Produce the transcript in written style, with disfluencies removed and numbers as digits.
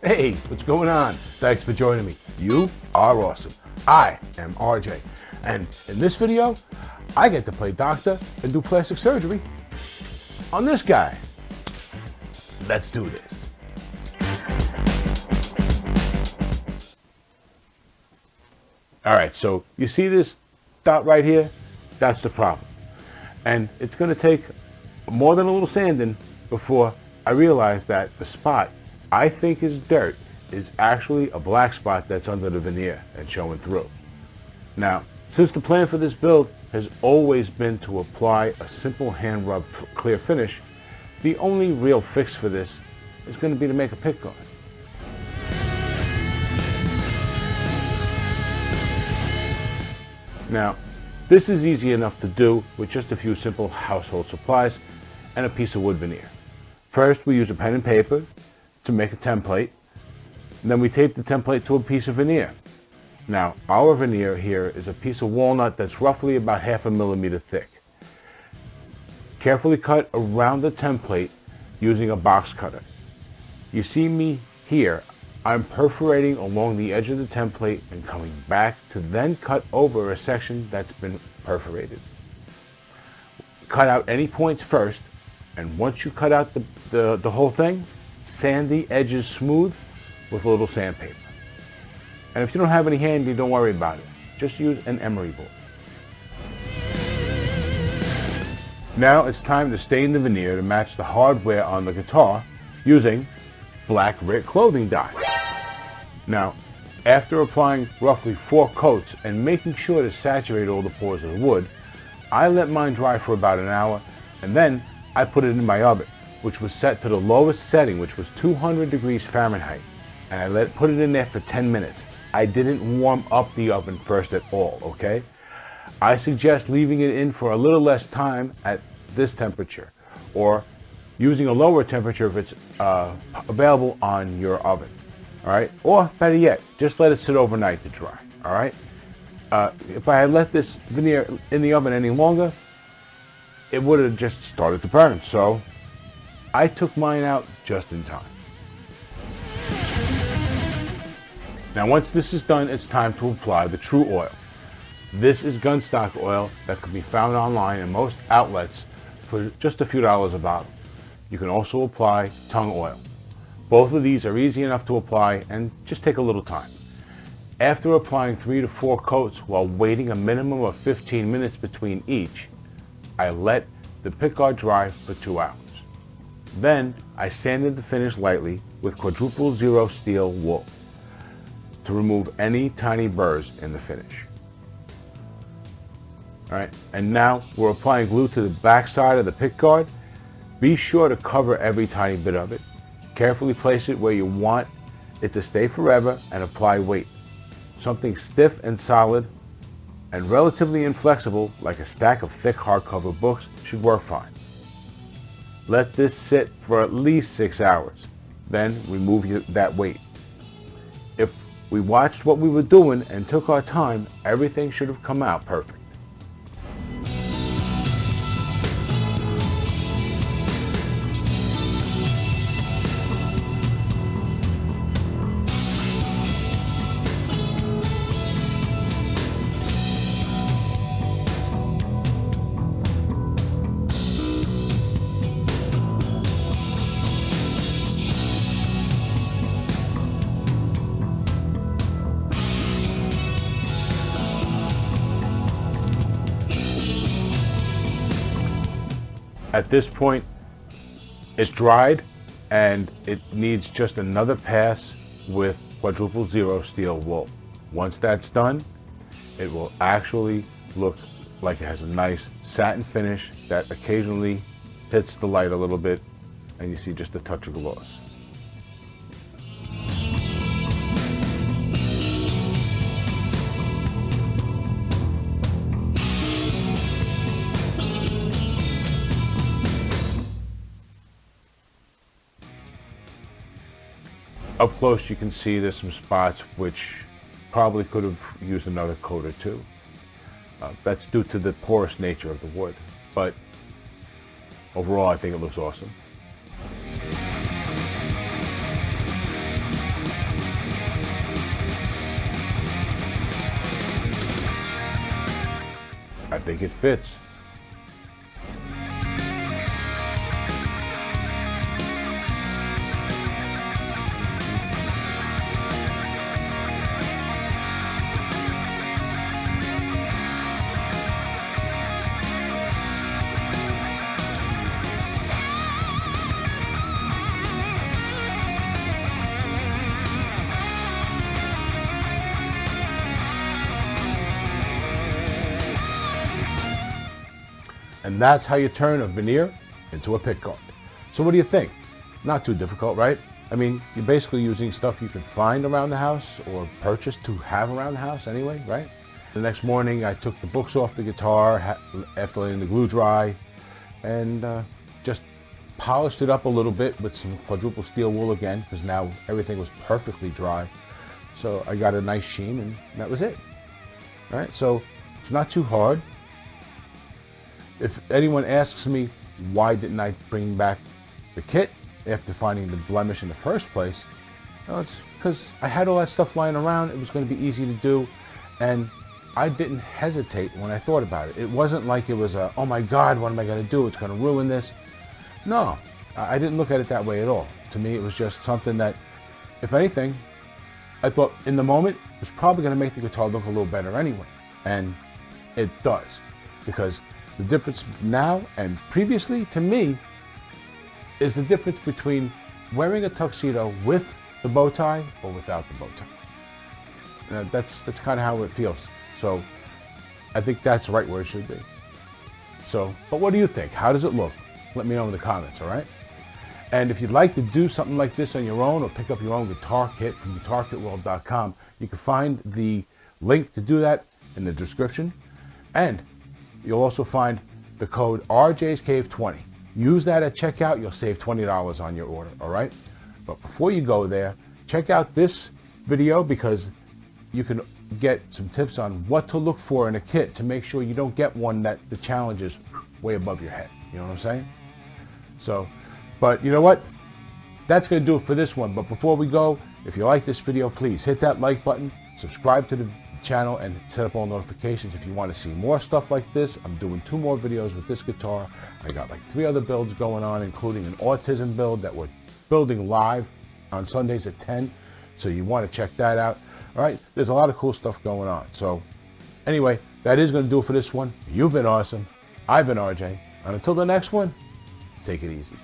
Hey, what's going on? Thanks for joining me. You are awesome. I am RJ, and in this video, I get to play doctor and do plastic surgery on this guy. Let's do this. All right, so you see this dot right here? That's the problem. And it's going to take more than a little sanding before I realize that the spot I think is dirt is actually a black spot that's under the veneer and showing through. Now, since the plan for this build has always been to apply a simple hand rub clear finish, the only real fix for this is going to be to make a pick guard. Now, this is easy enough to do with just a few simple household supplies and a piece of wood veneer. First, we use a pen and paper to make a template, and then we tape the template to a piece of veneer. Now, our veneer here is a piece of walnut that's roughly about 1/2 millimeter thick. Carefully cut around the template using a box cutter. You see me here, I'm perforating along the edge of the template and coming back to then cut over a section that's been perforated. Cut out any points first, and once you cut out the whole thing, sand the edges smooth with a little sandpaper. And if you don't have any handy, don't worry about it. Just use an emery board. Now it's time to stain the veneer to match the hardware on the guitar using black Rick clothing dye. Now, after applying roughly 4 coats and making sure to saturate all the pores of the wood, I let mine dry for about an hour, and then I put it in my oven, which was set to the lowest setting, which was 200 degrees Fahrenheit, and I put it in there for 10 minutes. I didn't warm up the oven first at all, okay? I suggest leaving it in for a little less time at this temperature, or using a lower temperature if it's available on your oven, all right? Or better yet, just let it sit overnight to dry, all right? If I had let this veneer in the oven any longer, it would have just started to burn, so I took mine out just in time. Now once this is done, it's time to apply the true oil. This is gunstock oil that can be found online in most outlets for just a few dollars a bottle. You can also apply tung oil. Both of these are easy enough to apply and just take a little time. After applying 3 to 4 coats while waiting a minimum of 15 minutes between each, I let the pickguard dry for 2 hours. Then I sanded the finish lightly with quadruple zero steel wool to remove any tiny burrs in the finish. All right, and now we're applying glue to the back side of the pickguard. Be sure to cover every tiny bit of it. Carefully place it where you want it to stay forever and apply weight. Something stiff and solid and relatively inflexible, like a stack of thick hardcover books, should work fine. Let this sit for at least 6 hours. Then remove that weight. If we watched what we were doing and took our time, everything should have come out perfect. At this point, it's dried and it needs just another pass with quadruple zero steel wool. Once that's done, it will actually look like it has a nice satin finish that occasionally hits the light a little bit and you see just a touch of gloss. Up close you can see there's some spots which probably could have used another coat or two. That's due to the porous nature of the wood, but overall I think it looks awesome. think it fits. And that's how you turn a veneer into a pickguard. So what do you think? Not too difficult, right? I mean, you're basically using stuff you can find around the house or purchase to have around the house anyway, right? The next morning, I took the books off the guitar after letting the glue dry and just polished it up a little bit with some quadruple steel wool again, because now everything was perfectly dry. So I got a nice sheen and that was it, right? So it's not too hard. If anyone asks me why didn't I bring back the kit after finding the blemish in the first place, well, it's because I had all that stuff lying around. It was going to be easy to do, and I didn't hesitate when I thought about it. It wasn't like it was a, oh my God, what am I going to do? It's going to ruin this. No, I didn't look at it that way at all. To me, it was just something that, if anything, I thought in the moment it was probably going to make the guitar look a little better anyway. And it does, because the difference now and previously, to me, is the difference between wearing a tuxedo with the bow tie or without the bow tie. That's kind of how it feels. So I think that's right where it should be. So, but what do you think? How does it look? Let me know in the comments, all right? And if you'd like to do something like this on your own or pick up your own guitar kit from guitarkitworld.com, you can find the link to do that in the description. And you'll also find the code RJsCave20. Use that at checkout. You'll save $20 on your order, all right? But before you go there, check out this video, because you can get some tips on what to look for in a kit to make sure you don't get one that the challenge is way above your head. You know what I'm saying? So, but you know what? That's going to do it for this one. But before we go, if you like this video, please hit that like button, subscribe to the channel, and set up all notifications if you want to see more stuff like this. I'm doing 2 more videos with this guitar. I got like 3 other builds going on, including an autism build that we're building live on Sundays at 10. So you want to check that out. All right, there's a lot of cool stuff going on. So anyway, that is going to do it for this one. You've been awesome. I've been RJ. And until the next one, take it easy.